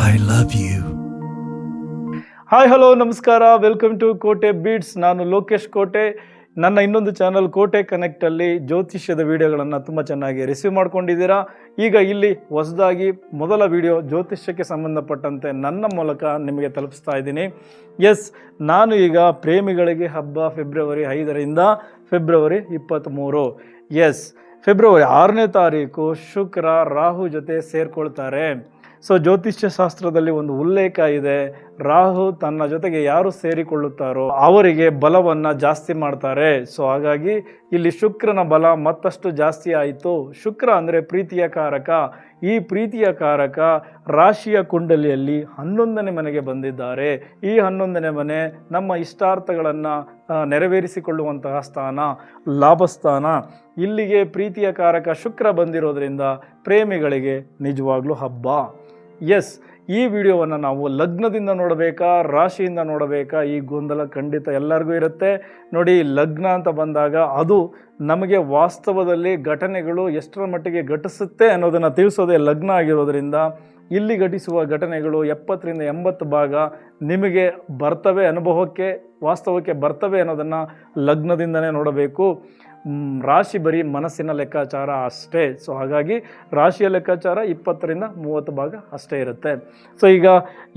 I love you. Hi hello ನಮಸ್ಕಾರ, welcome to ಕೋಟೆ beats. ನಾನು ಲೋಕೇಶ್ ಕೋಟೆ. ನನ್ನ ಇನ್ನೊಂದು ಚಾನಲ್ ಕೋಟೆ ಕನೆಕ್ಟಲ್ಲಿ ಜ್ಯೋತಿಷ್ಯದ ವಿಡಿಯೋಗಳನ್ನು ತುಂಬ ಚೆನ್ನಾಗಿ ರಿಸೀವ್ ಮಾಡ್ಕೊಂಡಿದ್ದೀರಾ. ಈಗ ಇಲ್ಲಿ ಹೊಸದಾಗಿ ಮೊದಲ ವಿಡಿಯೋ ಜ್ಯೋತಿಷ್ಯಕ್ಕೆ ಸಂಬಂಧಪಟ್ಟಂತೆ ನನ್ನ ಮೂಲಕ ನಿಮಗೆ ತಲುಪಿಸ್ತಾ ಇದ್ದೀನಿ. ಎಸ್, ನಾನು ಈಗ ಪ್ರೇಮಿಗಳಿಗೆ ಹಬ್ಬ ಫೆಬ್ರವರಿ 5ರಿಂದ ಫೆಬ್ರವರಿ 23. ಎಸ್, ಫೆಬ್ರವರಿ 6ನೇ ತಾರೀಕು ಶುಕ್ರ ರಾಹು ಜೊತೆ ಸೇರ್ಕೊಳ್ತಾರೆ. ಸೊ ಜ್ಯೋತಿಷ್ಯ ಶಾಸ್ತ್ರದಲ್ಲಿ ಒಂದು ಉಲ್ಲೇಖ ಇದೆ, ರಾಹು ತನ್ನ ಜೊತೆಗೆ ಯಾರು ಸೇರಿಕೊಳ್ಳುತ್ತಾರೋ ಅವರಿಗೆ ಬಲವನ್ನು ಜಾಸ್ತಿ ಮಾಡ್ತಾರೆ. ಸೊ ಹಾಗಾಗಿ ಇಲ್ಲಿ ಶುಕ್ರನ ಬಲ ಮತ್ತಷ್ಟು ಜಾಸ್ತಿ ಆಯಿತು. ಶುಕ್ರ ಅಂದರೆ ಪ್ರೀತಿಯ ಕಾರಕ. ಈ ಪ್ರೀತಿಯ ಕಾರಕ ರಾಶಿಯ ಕುಂಡಲಿಯಲ್ಲಿ 11ನೇ ಮನೆಗೆ ಬಂದಿದ್ದಾರೆ. ಈ 11ನೇ ಮನೆ ನಮ್ಮ ಇಷ್ಟಾರ್ಥಗಳನ್ನು ನೆರವೇರಿಸಿಕೊಳ್ಳುವಂತಹ ಸ್ಥಾನ, ಲಾಭಸ್ಥಾನ. ಇಲ್ಲಿಗೆ ಪ್ರೀತಿಯ ಕಾರಕ ಶುಕ್ರ ಬಂದಿರೋದ್ರಿಂದ ಪ್ರೇಮಿಗಳಿಗೆ ನಿಜವಾಗ್ಲೂ ಹಬ್ಬ. ಎಸ್, ಈ ವಿಡಿಯೋವನ್ನು ನಾವು ಲಗ್ನದಿಂದ ನೋಡಬೇಕಾ ರಾಶಿಯಿಂದ ನೋಡಬೇಕಾ, ಈ ಗೊಂದಲ ಖಂಡಿತ ಎಲ್ಲರಿಗೂ ಇರುತ್ತೆ. ನೋಡಿ, ಲಗ್ನ ಅಂತ ಬಂದಾಗ ಅದು ನಮಗೆ ವಾಸ್ತವದಲ್ಲಿ ಘಟನೆಗಳು ಎಷ್ಟರ ಮಟ್ಟಿಗೆ ಘಟಿಸುತ್ತೆ ಅನ್ನೋದನ್ನು ತಿಳಿಸೋದೇ ಲಗ್ನ ಆಗಿರೋದ್ರಿಂದ ಇಲ್ಲಿ ಘಟಿಸುವ ಘಟನೆಗಳು 70ರಿಂದ 80 ಭಾಗ ನಿಮಗೆ ಬರ್ತವೆ, ಅನುಭವಕ್ಕೆ ವಾಸ್ತವಕ್ಕೆ ಬರ್ತವೆ ಅನ್ನೋದನ್ನು ಲಗ್ನದಿಂದನೇ ನೋಡಬೇಕು. ರಾಶಿ ಬರೀ ಮನಸ್ಸಿನ ಲೆಕ್ಕಾಚಾರ ಅಷ್ಟೇ. ಸೊ ಹಾಗಾಗಿ ರಾಶಿಯ ಲೆಕ್ಕಾಚಾರ 20ರಿಂದ 30 ಭಾಗ ಅಷ್ಟೇ ಇರುತ್ತೆ. ಸೊ ಈಗ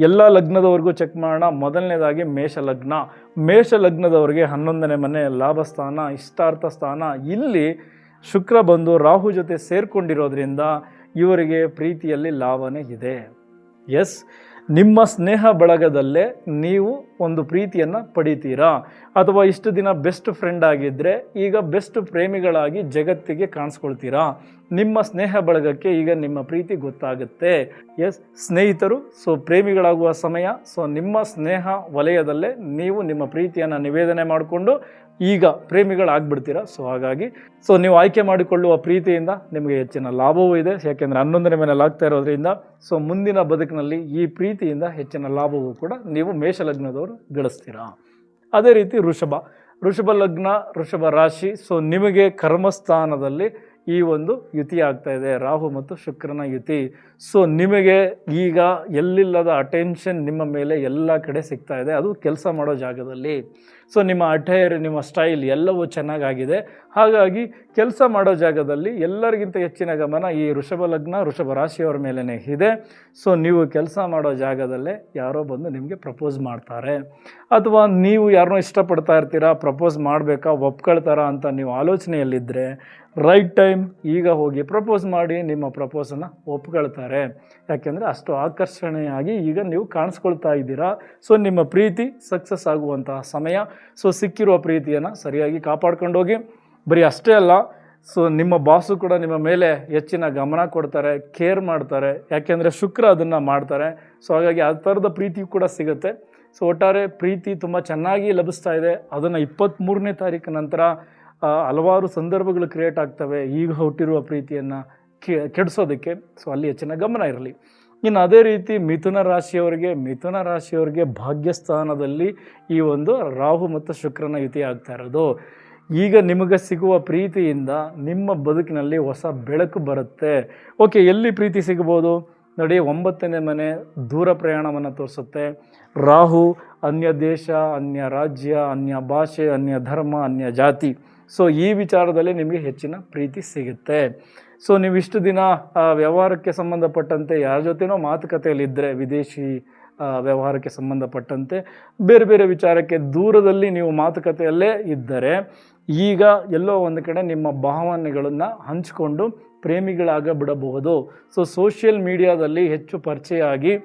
ಎಲ್ಲ ಲಗ್ನದವರೆಗೂ ಚೆಕ್ ಮಾಡೋಣ. ಮೊದಲನೇದಾಗಿ ಮೇಷ ಲಗ್ನದವರಿಗೆ 11ನೇ ಮನೆ ಲಾಭಸ್ಥಾನ, ಇಷ್ಟಾರ್ಥ ಸ್ಥಾನ. ಇಲ್ಲಿ ಶುಕ್ರ ಬಂದು ರಾಹು ಜೊತೆ ಸೇರ್ಕೊಂಡಿರೋದ್ರಿಂದ ಇವರಿಗೆ ಪ್ರೀತಿಯಲ್ಲಿ ಲಾಭನೇ ಇದೆ. ಎಸ್, ನಿಮ್ಮ ಸ್ನೇಹ ಬಳಗದಲ್ಲೇ ನೀವು ಒಂದು ಪ್ರೀತಿಯನ್ನು ಪಡಿತೀರಾ, ಅಥವಾ ಇಷ್ಟು ದಿನ ಬೆಸ್ಟ್ ಫ್ರೆಂಡ್ ಆಗಿದ್ದರೆ ಈಗ ಬೆಸ್ಟ್ ಪ್ರೇಮಿಗಳಾಗಿ ಜಗತ್ತಿಗೆ ಕಾಣಿಸ್ಕೊಳ್ತೀರಾ. ನಿಮ್ಮ ಸ್ನೇಹ ಬಳಗಕ್ಕೆ ಈಗ ನಿಮ್ಮ ಪ್ರೀತಿ ಗೊತ್ತಾಗುತ್ತೆ. ಎಸ್, ಸ್ನೇಹಿತರು ಸೊ ಪ್ರೇಮಿಗಳಾಗುವ ಸಮಯ. ಸೊ ನಿಮ್ಮ ಸ್ನೇಹ ವಲಯದಲ್ಲೇ ನೀವು ನಿಮ್ಮ ಪ್ರೀತಿಯನ್ನು ನಿವೇದನೆ ಮಾಡಿಕೊಂಡು ಈಗ ಪ್ರೇಮಿಗಳಾಗ್ಬಿಡ್ತೀರಾ. ಸೊ ಹಾಗಾಗಿ ನೀವು ಆಯ್ಕೆ ಮಾಡಿಕೊಳ್ಳುವ ಪ್ರೀತಿಯಿಂದ ನಿಮಗೆ ಹೆಚ್ಚಿನ ಲಾಭವೂ ಇದೆ. ಯಾಕೆಂದರೆ 11ನೇ ಮನೇಲಿ ಆಗ್ತಾ ಇರೋದ್ರಿಂದ ಸೊ ಮುಂದಿನ ಬದುಕಿನಲ್ಲಿ ಈ ಪ್ರೀತಿಯಿಂದ ಹೆಚ್ಚಿನ ಲಾಭವೂ ಕೂಡ ನೀವು ಮೇಷಲಗ್ನದವರು ಗಳಿಸ್ತೀರಾ. ಅದೇ ರೀತಿ ವೃಷಭ ಲಗ್ನ, ವೃಷಭ ರಾಶಿ. ಸೊ ನಿಮಗೆ ಕರ್ಮಸ್ಥಾನದಲ್ಲಿ ಈ ಒಂದು ಯುತಿ ಆಗ್ತಾ ಇದೆ, ರಾಹು ಮತ್ತು ಶುಕ್ರನ ಯುತಿ. ಸೊ ನಿಮಗೆ ಈಗ ಎಲ್ಲಿಲ್ಲದ ಅಟೆನ್ಷನ್ ನಿಮ್ಮ ಮೇಲೆ ಎಲ್ಲ ಕಡೆ ಸಿಗ್ತಾ ಇದೆ, ಅದು ಕೆಲಸ ಮಾಡೋ ಜಾಗದಲ್ಲಿ. ಸೊ ನಿಮ್ಮ ಅಟೈರ್, ನಿಮ್ಮ ಸ್ಟೈಲ್ ಎಲ್ಲವೂ ಚೆನ್ನಾಗಾಗಿದೆ. ಹಾಗಾಗಿ ಕೆಲಸ ಮಾಡೋ ಜಾಗದಲ್ಲಿ ಎಲ್ಲರಿಗಿಂತ ಹೆಚ್ಚಿನ ಗಮನ ಈ ವೃಷಭ ಲಗ್ನ, ವೃಷಭ ರಾಶಿಯವರ ಮೇಲೇ ಇದೆ. ಸೊ ನೀವು ಕೆಲಸ ಮಾಡೋ ಜಾಗದಲ್ಲೇ ಯಾರೋ ಬಂದು ನಿಮಗೆ ಪ್ರಪೋಸ್ ಮಾಡ್ತಾರೆ, ಅಥವಾ ನೀವು ಯಾರನ್ನೋ ಇಷ್ಟಪಡ್ತಾ ಇರ್ತೀರಾ, ಪ್ರಪೋಸ್ ಮಾಡಬೇಕಾ, ಒಪ್ಕೊಳ್ತಾರಾ ಅಂತ ನೀವು ಆಲೋಚನೆಯಲ್ಲಿದ್ದರೆ ರೈಟ್ ಟೈಮ್ ಈಗ ಹೋಗಿ ಪ್ರಪೋಸ್ ಮಾಡಿ ನಿಮ್ಮ ಪ್ರಪೋಸನ್ನು ಒಪ್ಕೊಳ್ತಾರೆ. ಯಾಕೆಂದರೆ ಅಷ್ಟು ಆಕರ್ಷಣೆಯಾಗಿ ಈಗ ನೀವು ಕಾಣಿಸ್ಕೊಳ್ತಾ ಇದ್ದೀರಾ. ಸೊ ನಿಮ್ಮ ಪ್ರೀತಿ ಸಕ್ಸಸ್ ಆಗುವಂತಹ ಸಮಯ. ಸೊ ಸಿಕ್ಕಿರುವ ಪ್ರೀತಿಯನ್ನು ಸರಿಯಾಗಿ ಕಾಪಾಡ್ಕೊಂಡೋಗಿ. ಬರೀ ಅಷ್ಟೇ ಅಲ್ಲ, ಸೊ ನಿಮ್ಮ ಬಾಸು ಕೂಡ ನಿಮ್ಮ ಮೇಲೆ ಹೆಚ್ಚಿನ ಗಮನ ಕೊಡ್ತಾರೆ, ಕೇರ್ ಮಾಡ್ತಾರೆ. ಯಾಕೆಂದರೆ ಶುಕ್ರ ಅದನ್ನು ಮಾಡ್ತಾರೆ. ಸೊ ಹಾಗಾಗಿ ಆ ಥರದ ಪ್ರೀತಿ ಕೂಡ ಸಿಗುತ್ತೆ. ಸೊ ಒಟ್ಟಾರೆ ಪ್ರೀತಿ ತುಂಬ ಚೆನ್ನಾಗಿ ಲಭಿಸ್ತಾ ಇದೆ. ಅದನ್ನು 23ನೇ ತಾರೀಕು ನಂತರ ಹಲವಾರು ಸಂದರ್ಭಗಳು ಕ್ರಿಯೇಟ್ ಆಗ್ತವೆ ಈಗ ಹುಟ್ಟಿರುವ ಪ್ರೀತಿಯನ್ನು ಕೆಡಿಸೋದಕ್ಕೆ. ಸೊ ಅಲ್ಲಿ ಹೆಚ್ಚಿನ ಗಮನ ಇರಲಿ. ಇನ್ನು ಅದೇ ರೀತಿ ಮಿಥುನ ರಾಶಿಯವರಿಗೆ ಭಾಗ್ಯಸ್ಥಾನದಲ್ಲಿ ಈ ಒಂದು ರಾಹು ಮತ್ತು ಶುಕ್ರನ ಯುತಿ ಆಗ್ತಾ ಇರೋದು. ಈಗ ನಿಮಗೆ ಸಿಗುವ ಪ್ರೀತಿಯಿಂದ ನಿಮ್ಮ ಬದುಕಿನಲ್ಲಿ ಹೊಸ ಬೆಳಕು ಬರುತ್ತೆ. ಓಕೆ, ಎಲ್ಲಿ ಪ್ರೀತಿ ಸಿಗ್ಬೋದು ನೋಡಿ, 9ನೇ ಮನೆ ದೂರ ಪ್ರಯಾಣವನ್ನು ತೋರಿಸುತ್ತೆ. ರಾಹು ಅನ್ಯ ದೇಶ, ಅನ್ಯ ರಾಜ್ಯ, ಅನ್ಯ ಭಾಷೆ, ಅನ್ಯ ಧರ್ಮ, ಅನ್ಯ ಜಾತಿ. ಸೊ ಈ ವಿಚಾರದಲ್ಲಿ ನಿಮಗೆ ಹೆಚ್ಚಿನ ಪ್ರೀತಿ ಸಿಗುತ್ತೆ. ಸೊ ನೀವು ಇಷ್ಟು ದಿನ ವ್ಯವಹಾರಕ್ಕೆ ಸಂಬಂಧಪಟ್ಟಂತೆ ಯಾರ ಜೊತೆನೋ ಮಾತುಕತೆಯಲ್ಲಿದ್ದರೆ, ವಿದೇಶಿ ವ್ಯವಹಾರಕ್ಕೆ ಸಂಬಂಧಪಟ್ಟಂತೆ ಬೇರೆ ಬೇರೆ ವಿಚಾರಕ್ಕೆ ದೂರದಲ್ಲಿ ನೀವು ಮಾತುಕತೆಯಲ್ಲೇ ಇದ್ದರೆ, ಈಗ ಎಲ್ಲೋ ಒಂದು ಕಡೆ ನಿಮ್ಮ ಭಾವನೆಗಳನ್ನು ಹಂಚಿಕೊಂಡು ಪ್ರೇಮಿಗಳಾಗ ಬಿಡಬಹುದು. ಸೊ ಸೋಷಿಯಲ್ ಮೀಡಿಯಾದಲ್ಲಿ ಹೆಚ್ಚು ಪರಿಚಯ ಆಗಿ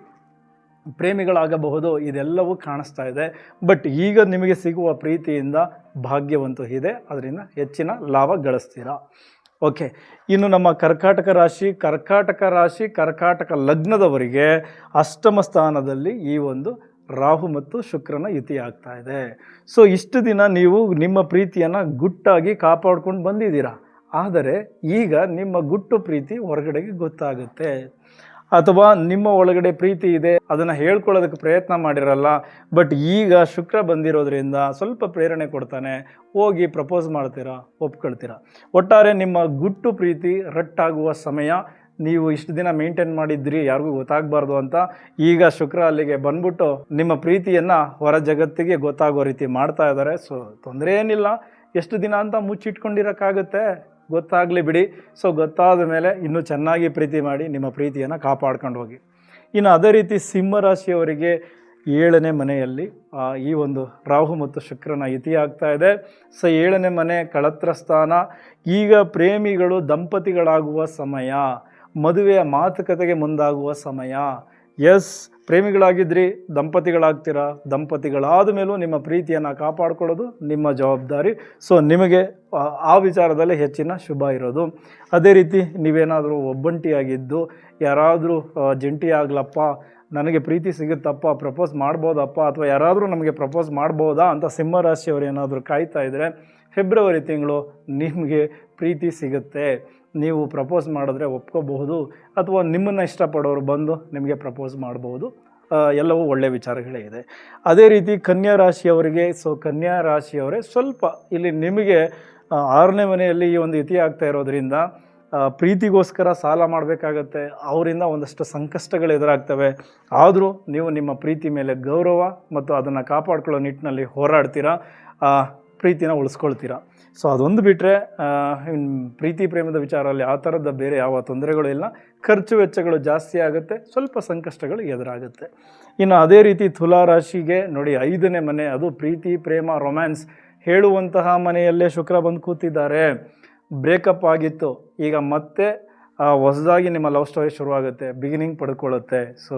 ಪ್ರೇಮಿಗಳಾಗಬಹುದು. ಇದೆಲ್ಲವೂ ಕಾಣಿಸ್ತಾ ಇದೆ. ಬಟ್ ಈಗ ನಿಮಗೆ ಸಿಗುವ ಪ್ರೀತಿಯಿಂದ ಭಾಗ್ಯವಂತೂ ಇದೆ, ಅದರಿಂದ ಹೆಚ್ಚಿನ ಲಾಭ ಗಳಿಸ್ತೀರಾ. ಓಕೆ, ಇನ್ನು ನಮ್ಮ ಕರ್ಕಾಟಕ ಲಗ್ನದವರಿಗೆ ಅಷ್ಟಮ ಸ್ಥಾನದಲ್ಲಿ ಈ ಒಂದು ರಾಹು ಮತ್ತು ಶುಕ್ರನ ಯುತಿ ಆಗ್ತಾ ಇದೆ. ಸೊ ಇಷ್ಟು ದಿನ ನೀವು ನಿಮ್ಮ ಪ್ರೀತಿಯನ್ನು ಗುಟ್ಟಾಗಿ ಕಾಪಾಡ್ಕೊಂಡು ಬಂದಿದ್ದೀರಾ. ಆದರೆ ಈಗ ನಿಮ್ಮ ಗುಟ್ಟು ಪ್ರೀತಿ ಹೊರಗಡೆಗೆ ಗೊತ್ತಾಗುತ್ತೆ. ಅಥವಾ ನಿಮ್ಮ ಒಳಗಡೆ ಪ್ರೀತಿ ಇದೆ, ಅದನ್ನು ಹೇಳ್ಕೊಳ್ಳೋದಕ್ಕೆ ಪ್ರಯತ್ನ ಮಾಡಿರಲ್ಲ. ಬಟ್ ಈಗ ಶುಕ್ರ ಬಂದಿರೋದ್ರಿಂದ ಸ್ವಲ್ಪ ಪ್ರೇರಣೆ ಕೊಡ್ತಾನೆ, ಹೋಗಿ ಪ್ರಪೋಸ್ ಮಾಡ್ತೀರಾ, ಒಪ್ಕೊಳ್ತೀರಾ. ಒಟ್ಟಾರೆ ನಿಮ್ಮ ಗುಟ್ಟು ಪ್ರೀತಿ ರಟ್ಟಾಗುವ ಸಮಯ. ನೀವು ಇಷ್ಟು ದಿನ ಮೇಂಟೈನ್ ಮಾಡಿದ್ರಿ ಯಾರಿಗೂ ಗೊತ್ತಾಗಬಾರ್ದು ಅಂತ, ಈಗ ಶುಕ್ರ ಅಲ್ಲಿಗೆ ಬಂದ್ಬಿಟ್ಟು ನಿಮ್ಮ ಪ್ರೀತಿಯನ್ನು ಹೊರ ಜಗತ್ತಿಗೆ ಗೊತ್ತಾಗೋ ರೀತಿ ಮಾಡ್ತಾ ಇದ್ದಾರೆ. ಸೊ ತೊಂದರೆ ಏನಿಲ್ಲ, ಎಷ್ಟು ದಿನ ಅಂತ ಮುಚ್ಚಿಟ್ಕೊಂಡಿರೋಕ್ಕಾಗುತ್ತೆ, ಗೊತ್ತಾಗಲಿ ಬಿಡಿ. ಸೊ ಗೊತ್ತಾದ ಮೇಲೆ ಇನ್ನೂ ಚೆನ್ನಾಗಿ ಪ್ರೀತಿ ಮಾಡಿ ನಿಮ್ಮ ಪ್ರೀತಿಯನ್ನು ಕಾಪಾಡ್ಕೊಂಡು ಹೋಗಿ. ಇನ್ನು ಅದೇ ರೀತಿ ಸಿಂಹರಾಶಿಯವರಿಗೆ 7ನೇ ಮನೆಯಲ್ಲಿ ಈ ಒಂದು ರಾಹು ಮತ್ತು ಶುಕ್ರನ ಯುತಿ ಆಗ್ತಾ ಇದೆ. ಸೊ 7ನೇ ಮನೆ ಕಳತ್ರ ಸ್ಥಾನ. ಈಗ ಪ್ರೇಮಿಗಳು ದಂಪತಿಗಳಾಗುವ ಸಮಯ, ಮದುವೆಯ ಮಾತುಕತೆಗೆ ಮುಂದಾಗುವ ಸಮಯ. ಎಸ್, ಪ್ರೇಮಿಗಳಾಗಿದ್ರಿ, ದಂಪತಿಗಳಾಗ್ತೀರಾ. ದಂಪತಿಗಳಾದ ಮೇಲೂ ನಿಮ್ಮ ಪ್ರೀತಿಯನ್ನು ಕಾಪಾಡಿಕೊಳ್ಳೋದು ನಿಮ್ಮ ಜವಾಬ್ದಾರಿ. ಸೊ ನಿಮಗೆ ಆ ವಿಚಾರದಲ್ಲಿ ಹೆಚ್ಚಿನ ಶುಭ ಇರೋದು. ಅದೇ ರೀತಿ ನೀವೇನಾದರೂ ಒಬ್ಬಂಟಿಯಾಗಿದ್ದು ಯಾರಾದರೂ ಜಂಟಿ ಆಗ್ಲಪ್ಪ, ನನಗೆ ಪ್ರೀತಿ ಸಿಗುತ್ತಪ್ಪ, ಪ್ರಪೋಸ್ ಮಾಡ್ಬೋದಪ್ಪ, ಅಥವಾ ಯಾರಾದರೂ ನಮಗೆ ಪ್ರಪೋಸ್ ಮಾಡ್ಬೋದಾ ಅಂತ ಸಿಂಹರಾಶಿಯವರು ಏನಾದರೂ ಕಾಯ್ತಾ ಇದ್ದರೆ, ಫೆಬ್ರವರಿ ತಿಂಗಳು ನಿಮಗೆ ಪ್ರೀತಿ ಸಿಗುತ್ತೆ. ನೀವು ಪ್ರಪೋಸ್ ಮಾಡಿದ್ರೆ ಒಪ್ಕೋಬಹುದು, ಅಥವಾ ನಿಮ್ಮನ್ನು ಇಷ್ಟಪಡೋರು ಬಂದು ನಿಮಗೆ ಪ್ರಪೋಸ್ ಮಾಡ್ಬೋದು. ಎಲ್ಲವೂ ಒಳ್ಳೆಯ ವಿಚಾರಗಳೇ ಇದೆ. ಅದೇ ರೀತಿ ಕನ್ಯಾ ರಾಶಿಯವರಿಗೆ, ಸೊ ಕನ್ಯಾ ರಾಶಿಯವರೇ ಸ್ವಲ್ಪ ಇಲ್ಲಿ ನಿಮಗೆ 6ನೇ ಮನೆಯಲ್ಲಿ ಈ ಒಂದು ಯುತಿ ಆಗ್ತಾ ಇರೋದ್ರಿಂದ ಪ್ರೀತಿಗೋಸ್ಕರ ಸಾಲ ಮಾಡಬೇಕಾಗತ್ತೆ. ಅವರಿಂದ ಒಂದಷ್ಟು ಸಂಕಷ್ಟಗಳು ಎದುರಾಗ್ತವೆ. ಆದರೂ ನೀವು ನಿಮ್ಮ ಪ್ರೀತಿ ಮೇಲೆ ಗೌರವ ಮತ್ತು ಅದನ್ನು ಕಾಪಾಡ್ಕೊಳ್ಳೋ ನಿಟ್ಟಿನಲ್ಲಿ ಹೋರಾಡ್ತೀರಾ, ಪ್ರೀತಿನ ಉಳಿಸ್ಕೊಳ್ತೀರಾ. ಸೊ ಅದೊಂದು ಬಿಟ್ಟರೆ ಪ್ರೀತಿ ಪ್ರೇಮದ ವಿಚಾರದಲ್ಲಿ ಆ ಥರದ ಬೇರೆ ಯಾವ ತೊಂದರೆಗಳು ಇಲ್ಲ. ಖರ್ಚು ವೆಚ್ಚಗಳು ಜಾಸ್ತಿ ಆಗುತ್ತೆ, ಸ್ವಲ್ಪ ಸಂಕಷ್ಟಗಳು ಎದುರಾಗುತ್ತೆ. ಇನ್ನು ಅದೇ ರೀತಿ ತುಲಾ ರಾಶಿಗೆ ನೋಡಿ 5ನೇ ಮನೆ, ಅದು ಪ್ರೀತಿ ಪ್ರೇಮ ರೊಮ್ಯಾನ್ಸ್ ಹೇಳುವಂತಹ ಮನೆಯಲ್ಲೇ ಶುಕ್ರ ಬಂದು ಕೂತಿದ್ದಾರೆ. ಬ್ರೇಕಪ್ ಆಗಿತ್ತು, ಈಗ ಮತ್ತೆ ಹೊಸದಾಗಿ ನಿಮ್ಮ ಲವ್ ಸ್ಟೋರಿ ಶುರುವಾಗುತ್ತೆ, ಬಿಗಿನಿಂಗ್ ಪಡ್ಕೊಳ್ಳುತ್ತೆ. ಸೊ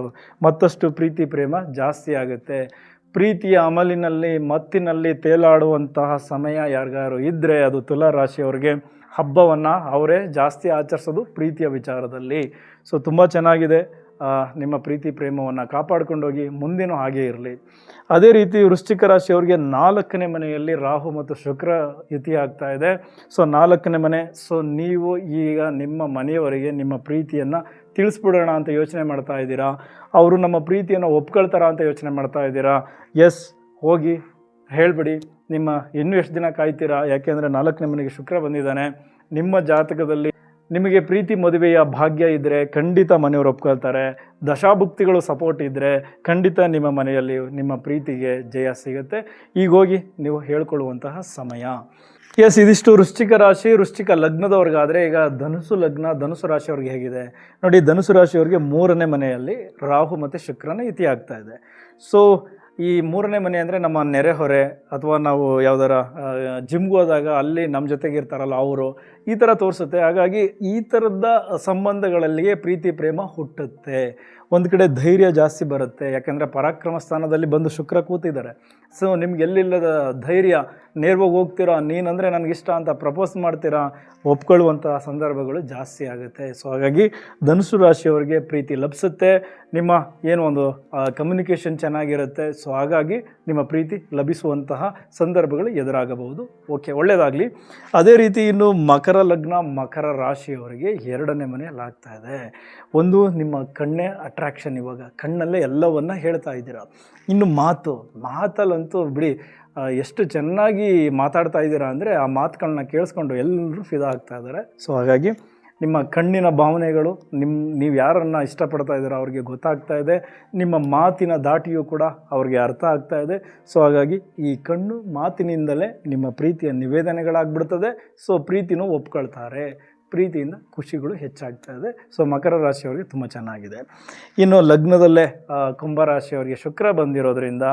ಮತ್ತಷ್ಟು ಪ್ರೀತಿ ಪ್ರೇಮ ಜಾಸ್ತಿ ಆಗುತ್ತೆ. ಪ್ರೀತಿಯ ಅಮಲಿನಲ್ಲಿ ಮತ್ತಿನಲ್ಲಿ ತೇಲಾಡುವಂತಹ ಸಮಯ ಯಾರಿಗಾರು ಇದ್ದರೆ ಅದು ತುಲಾ ರಾಶಿಯವ್ರಿಗೆ. ಹಬ್ಬವನ್ನು ಅವರೇ ಜಾಸ್ತಿ ಆಚರಿಸೋದು ಪ್ರೀತಿಯ ವಿಚಾರದಲ್ಲಿ. ಸೊ ತುಂಬ ಚೆನ್ನಾಗಿದೆ. ನಿಮ್ಮ ಪ್ರೀತಿ ಪ್ರೇಮವನ್ನು ಕಾಪಾಡ್ಕೊಂಡೋಗಿ, ಮುಂದಿನೂ ಹಾಗೇ ಇರಲಿ. ಅದೇ ರೀತಿ ವೃಶ್ಚಿಕ ರಾಶಿಯವ್ರಿಗೆ 4ನೇ ಮನೆಯಲ್ಲಿ ರಾಹು ಮತ್ತು ಶುಕ್ರ ಯುತಿ ಆಗ್ತಾ ಇದೆ. ಸೊ 4ನೇ ಮನೆ. ಸೊ ನೀವು ಈಗ ನಿಮ್ಮ ಮನೆಯವರಿಗೆ ನಿಮ್ಮ ಪ್ರೀತಿಯನ್ನು ತಿಳಿಸ್ಬಿಡೋಣ ಅಂತ ಯೋಚನೆ ಮಾಡ್ತಾ ಇದ್ದೀರಾ, ಅವರು ನಮ್ಮ ಪ್ರೀತಿಯನ್ನು ಒಪ್ಕೊಳ್ತಾರ ಅಂತ ಯೋಚನೆ ಮಾಡ್ತಾ ಇದ್ದೀರಾ. ಎಸ್, ಹೋಗಿ ಹೇಳಿಬಿಡಿ. ನಿಮ್ಮ ಇನ್ನೂ ಎಷ್ಟು ದಿನ ಕಾಯ್ತೀರಾ? ಯಾಕೆಂದರೆ 4ನೇ ಮನೆಗೆ ಶುಕ್ರ ಬಂದಿದ್ದಾನೆ. ನಿಮ್ಮ ಜಾತಕದಲ್ಲಿ ನಿಮಗೆ ಪ್ರೀತಿ ಮದುವೆಯ ಭಾಗ್ಯ ಇದ್ದರೆ ಖಂಡಿತ ಮನೆಯವರು ಒಪ್ಕೊಳ್ತಾರೆ. ದಶಾಭುಕ್ತಿಗಳು ಸಪೋರ್ಟ್ ಇದ್ದರೆ ಖಂಡಿತ ನಿಮ್ಮ ಮನೆಯಲ್ಲಿ ನಿಮ್ಮ ಪ್ರೀತಿಗೆ ಜಯ ಸಿಗುತ್ತೆ. ಈಗ ಹೋಗಿ ನೀವು ಹೇಳ್ಕೊಳ್ಳುವಂತಹ ಸಮಯ. ಎಸ್, ಇದಿಷ್ಟು ವೃಶ್ಚಿಕ ರಾಶಿ. ವೃಶ್ಚಿಕ ಲಗ್ನದವ್ರಿಗಾದರೆ ಈಗ ಧನುಸು ಲಗ್ನ, ಧನುಸು ರಾಶಿಯವ್ರಿಗೆ ಹೇಗಿದೆ ನೋಡಿ. ಧನುಸು ರಾಶಿಯವ್ರಿಗೆ 3ನೇ ಮನೆಯಲ್ಲಿ ರಾಹು ಮತ್ತು ಶುಕ್ರನ ಯುತಿ ಆಗ್ತಾ ಇದೆ. ಸೊ ಈ 3ನೇ ಮನೆ ಅಂದರೆ ನಮ್ಮ ನೆರೆಹೊರೆ, ಅಥವಾ ನಾವು ಯಾವ್ದಾರ ಜಿಮ್ಗೆ ಹೋದಾಗ ಅಲ್ಲಿ ನಮ್ಮ ಜೊತೆಗೆ ಇರ್ತಾರಲ್ಲ ಅವರು, ಈ ಥರ ತೋರಿಸುತ್ತೆ. ಹಾಗಾಗಿ ಈ ಥರದ ಸಂಬಂಧಗಳಲ್ಲಿಯೇ ಪ್ರೀತಿ ಪ್ರೇಮ ಹುಟ್ಟುತ್ತೆ. ಒಂದು ಕಡೆ ಧೈರ್ಯ ಜಾಸ್ತಿ ಬರುತ್ತೆ, ಯಾಕೆಂದರೆ ಪರಾಕ್ರಮ ಸ್ಥಾನದಲ್ಲಿ ಬಂದು ಶುಕ್ರ ಕೂತಿದ್ದಾರೆ. ಸೊ ನಿಮ್ಗೆ ಎಲ್ಲಿಲ್ಲದ ಧೈರ್ಯ, ನೇರವಾಗಿ ಹೋಗ್ತೀರಾ, ನೀನಂದರೆ ನನಗಿಷ್ಟ ಅಂತ ಪ್ರಪೋಸ್ ಮಾಡ್ತೀರಾ, ಒಪ್ಕೊಳ್ಳುವಂಥ ಸಂದರ್ಭಗಳು ಜಾಸ್ತಿ ಆಗುತ್ತೆ. ಸೊ ಹಾಗಾಗಿ ಧನುಸು ರಾಶಿಯವರಿಗೆ ಪ್ರೀತಿ ಲಭಿಸುತ್ತೆ. ನಿಮ್ಮ ಏನು ಒಂದು ಕಮ್ಯುನಿಕೇಷನ್ ಚೆನ್ನಾಗಿರುತ್ತೆ. ಸೊ ಹಾಗಾಗಿ ನಿಮ್ಮ ಪ್ರೀತಿ ಲಭಿಸುವಂತಹ ಸಂದರ್ಭಗಳು ಎದುರಾಗಬಹುದು. ಓಕೆ, ಒಳ್ಳೆಯದಾಗಲಿ. ಅದೇ ರೀತಿ ಇನ್ನು ಮಕರ ಲಗ್ನ, ಮಕರ ರಾಶಿಯವರಿಗೆ 2ನೇ ಮನೆಯಲ್ಲಿ ಆಗ್ತಾ ಇದೆ. ಒಂದು, ನಿಮ್ಮ ಕಣ್ಣೇ ಅಟ್ರಾಕ್ಷನ್. ಇವಾಗ ಕಣ್ಣಲ್ಲೇ ಎಲ್ಲವನ್ನ ಹೇಳ್ತಾ ಇದ್ದೀರಾ. ಇನ್ನು ಮಾತಲ್ಲಂತೂ ಬಿಡಿ, ಎಷ್ಟು ಚೆನ್ನಾಗಿ ಮಾತಾಡ್ತಾ ಇದ್ದೀರಾ ಅಂದರೆ ಆ ಮಾತುಗಳನ್ನ ಕೇಳಿಸ್ಕೊಂಡು ಎಲ್ಲರೂ ಫಿದಾ ಆಗ್ತಾ ಇದ್ದಾರೆ. ಸೊ ಹಾಗಾಗಿ ನಿಮ್ಮ ಕಣ್ಣಿನ ಭಾವನೆಗಳು, ನೀವು ಯಾರನ್ನು ಇಷ್ಟಪಡ್ತಾ ಇದ್ದೀರೋ ಅವ್ರಿಗೆ ಗೊತ್ತಾಗ್ತಾ ಇದೆ. ನಿಮ್ಮ ಮಾತಿನ ದಾಟಿಯೂ ಕೂಡ ಅವ್ರಿಗೆ ಅರ್ಥ ಆಗ್ತಾ ಇದೆ. ಸೊ ಹಾಗಾಗಿ ಈ ಕಣ್ಣು ಮಾತಿನಿಂದಲೇ ನಿಮ್ಮ ಪ್ರೀತಿಯ ನಿವೇದನೆಗಳಾಗ್ಬಿಡ್ತದೆ. ಸೊ ಪ್ರೀತಿನೂ ಒಪ್ಕೊಳ್ತಾರೆ, ಪ್ರೀತಿಯಿಂದ ಖುಷಿಗಳು ಹೆಚ್ಚಾಗ್ತಾ ಇದೆ. ಸೊ ಮಕರ ರಾಶಿಯವರಿಗೆ ತುಂಬ ಚೆನ್ನಾಗಿದೆ. ಇನ್ನು ಲಗ್ನದಲ್ಲೇ ಕುಂಭರಾಶಿಯವರಿಗೆ ಶುಕ್ರ ಬಂದಿರೋದ್ರಿಂದ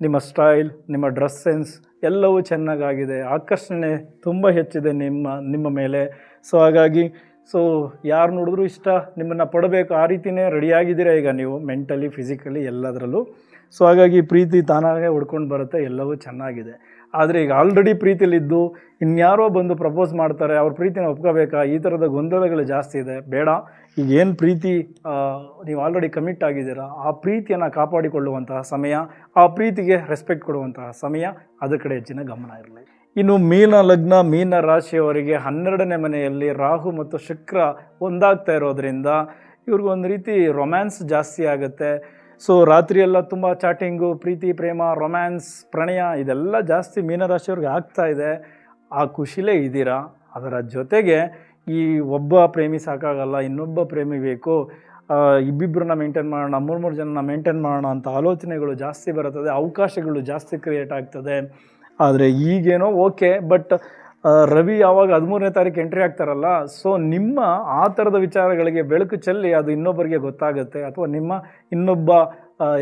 ನಿಮ್ಮ ಸ್ಟೈಲ್, ನಿಮ್ಮ ಡ್ರೆಸ್ ಸೆನ್ಸ್ ಎಲ್ಲವೂ ಚೆನ್ನಾಗಾಗಿದೆ. ಆಕರ್ಷಣೆ ತುಂಬ ಹೆಚ್ಚಿದೆ ನಿಮ್ಮ ಮೇಲೆ. ಸೊ ಹಾಗಾಗಿ ಯಾರು ನೋಡಿದ್ರೂ ಇಷ್ಟ, ನಿಮ್ಮನ್ನು ಪಡಬೇಕು, ಆ ರೀತಿಯೇ ರೆಡಿಯಾಗಿದ್ದೀರಾ ಈಗ ನೀವು, ಮೆಂಟಲಿ ಫಿಸಿಕಲಿ ಎಲ್ಲದರಲ್ಲೂ. ಸೊ ಹಾಗಾಗಿ ಪ್ರೀತಿ ತಾನಾಗೇ ಹುಡ್ಕೊಂಡು ಬರುತ್ತೆ, ಎಲ್ಲವೂ ಚೆನ್ನಾಗಿದೆ. ಆದರೆ ಈಗ ಆಲ್ರೆಡಿ ಪ್ರೀತಿಲಿದ್ದು ಇನ್ಯಾರೋ ಬಂದು ಪ್ರಪೋಸ್ ಮಾಡ್ತಾರೆ, ಅವ್ರ ಪ್ರೀತಿನ ಒಪ್ಕೋಬೇಕಾ, ಈ ಥರದ ಗೊಂದಲಗಳು ಜಾಸ್ತಿ ಇದೆ. ಬೇಡ, ಈಗ ಏನು ಪ್ರೀತಿ ನೀವು ಆಲ್ರೆಡಿ ಕಮಿಟ್ ಆಗಿದ್ದೀರಾ, ಆ ಪ್ರೀತಿಯನ್ನು ಕಾಪಾಡಿಕೊಳ್ಳುವಂತಹ ಸಮಯ, ಆ ಪ್ರೀತಿಗೆ ರೆಸ್ಪೆಕ್ಟ್ ಕೊಡುವಂತಹ ಸಮಯ, ಅದರ ಕಡೆ ಹೆಚ್ಚಿನ ಗಮನ ಇರಲಿ. ಇನ್ನು ಮೀನ ಲಗ್ನ, ಮೀನ ರಾಶಿಯವರಿಗೆ 12ನೇ ಮನೆಯಲ್ಲಿ ರಾಹು ಮತ್ತು ಶುಕ್ರ ಒಂದಾಗ್ತಾ ಇರೋದ್ರಿಂದ ಇವ್ರಿಗೊಂದು ರೀತಿ ರೊಮ್ಯಾನ್ಸ್ ಜಾಸ್ತಿ ಆಗುತ್ತೆ. ಸೊ ರಾತ್ರಿಯೆಲ್ಲ ತುಂಬ ಚಾಟಿಂಗು, ಪ್ರೀತಿ ಪ್ರೇಮ, ರೊಮ್ಯಾನ್ಸ್, ಪ್ರಣಯ ಇದೆಲ್ಲ ಜಾಸ್ತಿ ಮೀನರಾಶಿಯವ್ರಿಗೆ ಆಗ್ತಾ ಇದೆ. ಆ ಖುಷಿಲೇ ಇದ್ದೀರಾ. ಅದರ ಜೊತೆಗೆ ಈ ಒಬ್ಬ ಪ್ರೇಮಿ ಸಾಕಾಗಲ್ಲ, ಇನ್ನೊಬ್ಬ ಪ್ರೇಮಿ ಬೇಕು, ಇಬ್ಬಿಬ್ಬರನ್ನ ಮೇಂಟೈನ್ ಮಾಡೋಣ, ಮೂರು ಜನನ ಮೇಂಟೈನ್ ಮಾಡೋಣ ಅಂತ ಆಲೋಚನೆಗಳು ಜಾಸ್ತಿ ಬರುತ್ತದೆ, ಅವಕಾಶಗಳು ಜಾಸ್ತಿ ಕ್ರಿಯೇಟ್ ಆಗ್ತದೆ. ಆದರೆ ಈಗೇನೋ ಓಕೆ, ಬಟ್ ರವಿ ಯಾವಾಗ 13ನೇ ತಾರೀಕು ಎಂಟ್ರಿ ಆಗ್ತಾರಲ್ಲ, ಸೊ ನಿಮ್ಮ ಆ ಥರದ ವಿಚಾರಗಳಿಗೆ ಬೆಳಕು ಚೆಲ್ಲಿ ಅದು ಇನ್ನೊಬ್ಬರಿಗೆ ಗೊತ್ತಾಗುತ್ತೆ, ಅಥವಾ ನಿಮ್ಮ ಇನ್ನೊಬ್ಬ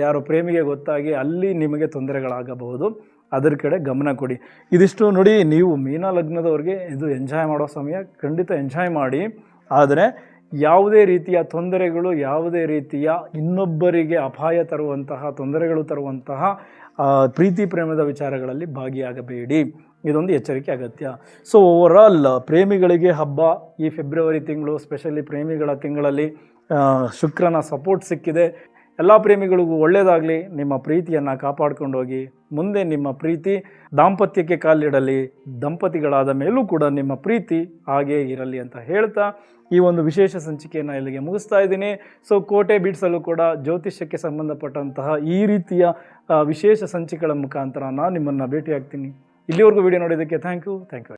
ಯಾರೋ ಪ್ರೇಮಿಗೆ ಗೊತ್ತಾಗಿ ಅಲ್ಲಿ ನಿಮಗೆ ತೊಂದರೆಗಳಾಗಬಹುದು. ಅದರ ಕಡೆ ಗಮನ ಕೊಡಿ. ಇದಿಷ್ಟು ನೋಡಿ, ನೀವು ಮೀನ ಲಗ್ನದವ್ರಿಗೆ ಇದು ಎಂಜಾಯ್ ಮಾಡೋ ಸಮಯ, ಖಂಡಿತ ಎಂಜಾಯ್ ಮಾಡಿ. ಆದರೆ ಯಾವುದೇ ರೀತಿಯ ತೊಂದರೆಗಳು, ಯಾವುದೇ ರೀತಿಯ ಇನ್ನೊಬ್ಬರಿಗೆ ಅಪಾಯ ತರುವಂತಹ, ತೊಂದರೆಗಳು ತರುವಂತಹ ಪ್ರೀತಿ ಪ್ರೇಮದ ವಿಚಾರಗಳಲ್ಲಿ ಭಾಗಿಯಾಗಬೇಡಿ. ಇದೊಂದು ಎಚ್ಚರಿಕೆ ಅಗತ್ಯ. ಸೊ ಓವರಾಲ್ ಪ್ರೇಮಿಗಳಿಗೆ ಹಬ್ಬ ಈ ಫೆಬ್ರವರಿ ತಿಂಗಳು, ಸ್ಪೆಷಲಿ ಪ್ರೇಮಿಗಳ ತಿಂಗಳಲ್ಲಿ ಶುಕ್ರನ ಸಪೋರ್ಟ್ ಸಿಕ್ಕಿದೆ. ಎಲ್ಲ ಪ್ರೇಮಿಗಳಿಗೂ ಒಳ್ಳೆಯದಾಗಲಿ. ನಿಮ್ಮ ಪ್ರೀತಿಯನ್ನು ಕಾಪಾಡ್ಕೊಂಡು ಹೋಗಿ. ಮುಂದೆ ನಿಮ್ಮ ಪ್ರೀತಿ ದಾಂಪತ್ಯಕ್ಕೆ ಕಾಲಿಡಲಿ. ದಂಪತಿಗಳಾದ ಮೇಲೂ ಕೂಡ ನಿಮ್ಮ ಪ್ರೀತಿ ಹಾಗೇ ಇರಲಿ ಅಂತ ಹೇಳ್ತಾ ಈ ಒಂದು ವಿಶೇಷ ಸಂಚಿಕೆಯನ್ನು ಇಲ್ಲಿಗೆ ಮುಗಿಸ್ತಾ ಇದ್ದೀನಿ. ಸೊ ಕೋಟೆ ಬೀಟ್ಸಲ್ಲೂ ಕೂಡ ಜ್ಯೋತಿಷ್ಯಕ್ಕೆ ಸಂಬಂಧಪಟ್ಟಂತಹ ಈ ರೀತಿಯ ವಿಶೇಷ ಸಂಚಿಕೆಗಳ ಮುಖಾಂತರ ನಾನು ನಿಮ್ಮನ್ನು ಭೇಟಿಯಾಗ್ತೀನಿ. ಇಲ್ಲಿವರೆಗೂ ವಿಡಿಯೋ ನೋಡೋದಕ್ಕೆ ಥ್ಯಾಂಕ್ ಯು.